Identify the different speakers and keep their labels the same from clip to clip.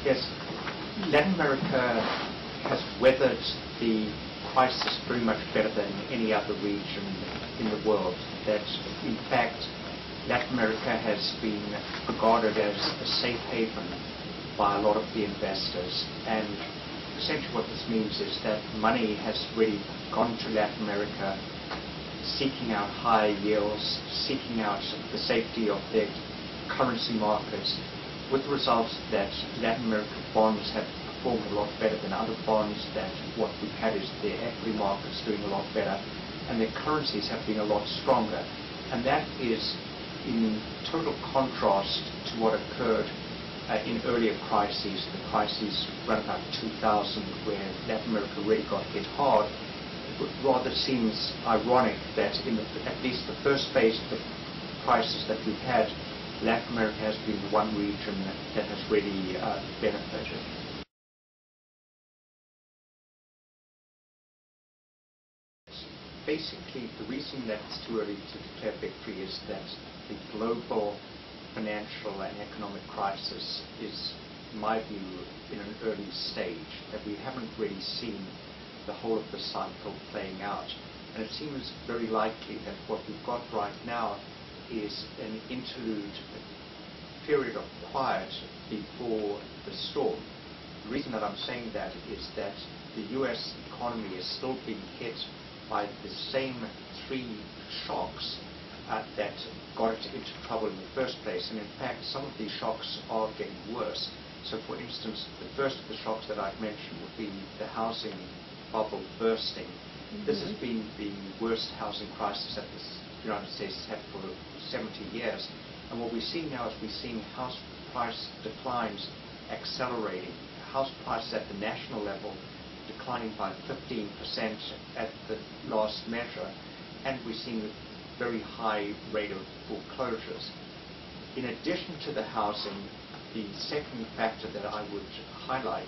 Speaker 1: Yes, Latin America has weathered the crisis very much better than any other region in the world. That, in fact, Latin America has been regarded as a safe haven by a lot of the investors. And essentially what this means is that money has really gone to Latin America seeking out high yields, seeking out the safety of their currency markets, with the result that Latin American bonds have performed a lot better than other bonds, that what we've had is their equity markets doing a lot better, and their currencies have been a lot stronger. And that is in total contrast to what occurred in earlier crises, the crises around about 2000, where Latin America really got hit hard. It rather seems ironic that in at least the first phase of the crisis that we've had, Latin America has been the one region that has really benefited. Basically, the reason that it's too early to declare victory is that the global financial and economic crisis is, in my view, in an early stage, that we haven't really seen the whole of the cycle playing out. And it seems very likely that what we've got right now is an interlude period of quiet before the storm. The reason that I'm saying that is that the US economy is still being hit by the same three shocks that got it into trouble in the first place. And in fact, some of these shocks are getting worse. So for instance, the first of the shocks that I've mentioned would be the housing bubble bursting. This has been the worst housing crisis that the United States has had for 70 years. And what we see now is we're seeing house price declines accelerating. House prices at the national level declining by 15% at the last measure, and we're seeing a very high rate of foreclosures. In addition to the housing, the second factor that I would highlight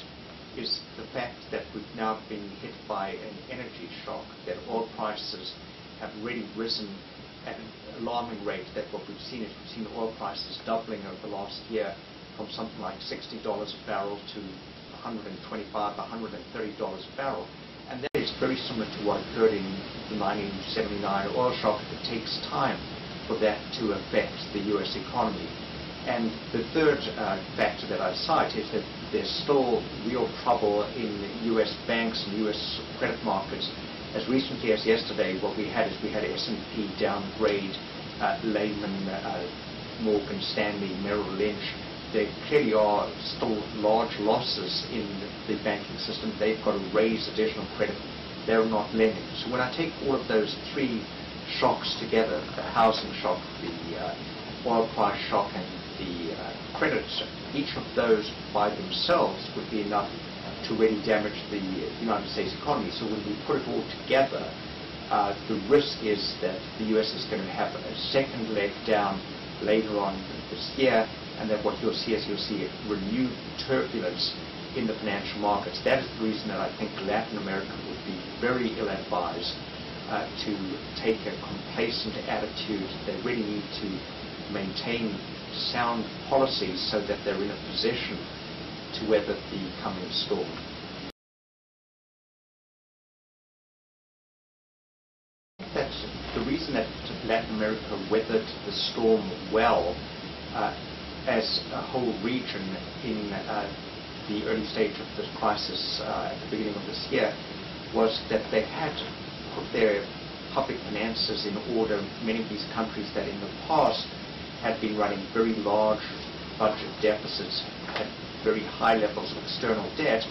Speaker 1: is the fact that we've now been hit by an energy shock, that oil prices have really risen at an alarming rate. That what we've seen is we've seen oil prices doubling over the last year from something like $60 a barrel to $125, $130 a barrel. And that is very similar to what occurred in the 1979 oil shock. It takes time for that to affect the US economy. And the third factor that I cite is that there's still real trouble in US banks and US credit markets. As recently as yesterday, what we had is we had S&P downgrade Lehman, Morgan Stanley, Merrill Lynch. There clearly are still large losses in the banking system. They've got to raise additional credit. They're not lending. So when I take all of those three shocks together, the housing shock, the oil price shock, and the credit shock, each of those by themselves would be enough to really damage the United States economy. So when we put it all together, the risk is that the US is going to have a second leg down later on this year, and that what you'll see is you'll see a renewed turbulence in the financial markets. That is the reason that I think Latin America would be very ill-advised to take a complacent attitude. They really need to maintain sound policies so that they're in a position to weather the coming storm. That's the reason that Latin America weathered the storm well as a whole region in the early stage of this crisis at the beginning of this year, was that they had put their public finances in order. Many of these countries that in the past had been running very large budget deficits, had very high levels of external debt,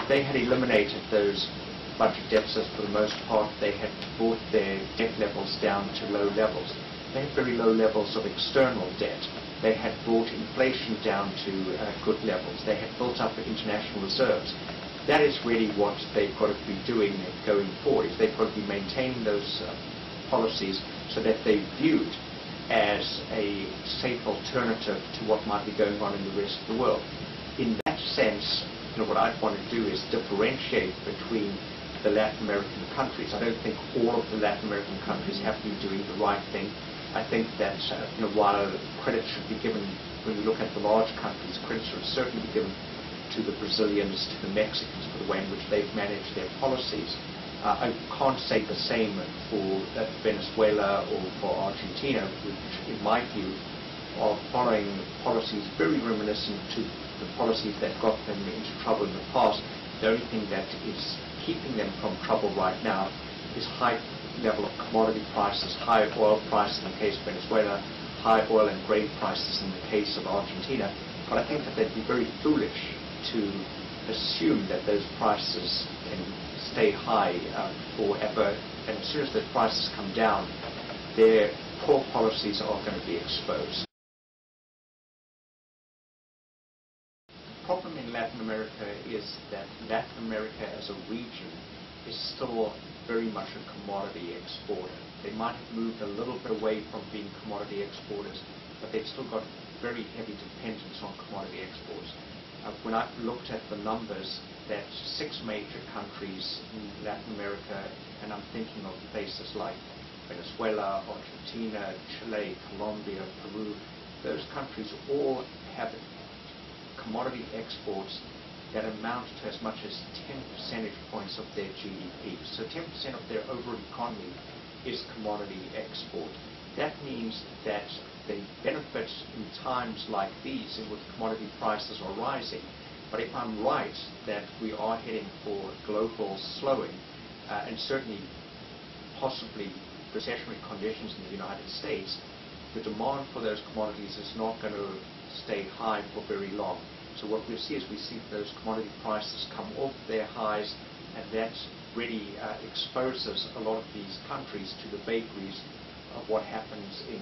Speaker 1: they had eliminated those budget deficits for the most part. They had brought their debt levels down to low levels. They had very low levels of external debt. They had brought inflation down to good levels. They had built up international reserves. That is really what they've got to be doing going forward. Is they've got to be maintaining those policies so that they're viewed as a safe alternative to what might be going on in the rest of the world. In that sense, what I'd want to do is differentiate between the Latin American countries. I don't think all of the Latin American countries have been doing the right thing. I think that while credit should be given, when we look at the large countries, credit should certainly be given to the Brazilians, to the Mexicans, for the way in which they've managed their policies. I can't say the same for Venezuela or for Argentina, which, in my view, are following policies very reminiscent to the policies that got them into trouble in the past. The only thing that is keeping them from trouble right now is high level of commodity prices, high oil prices in the case of Venezuela, high oil and grain prices in the case of Argentina. But I think that they'd be very foolish to assume that those prices can stay high forever, and as soon as the prices come down, their poor policies are going to be exposed. The problem in Latin America is that Latin America as a region is still very much a commodity exporter. They might have moved a little bit away from being commodity exporters, but they've still got very heavy dependence on commodity exports. When I've looked at the numbers, that 6 major countries in Latin America, and I'm thinking of places like Venezuela, Argentina, Chile, Colombia, Peru, those countries all have commodity exports that amount to as much as 10 percentage points of their GDP. So 10% of their overall economy is commodity export. That means that they benefit in times like these in which commodity prices are rising. But if I'm right that we are heading for global slowing, and certainly possibly recessionary conditions in the United States, the demand for those commodities is not going to stay high for very long. So what we see is those commodity prices come off their highs, and that really exposes a lot of these countries to the vagaries of what happens in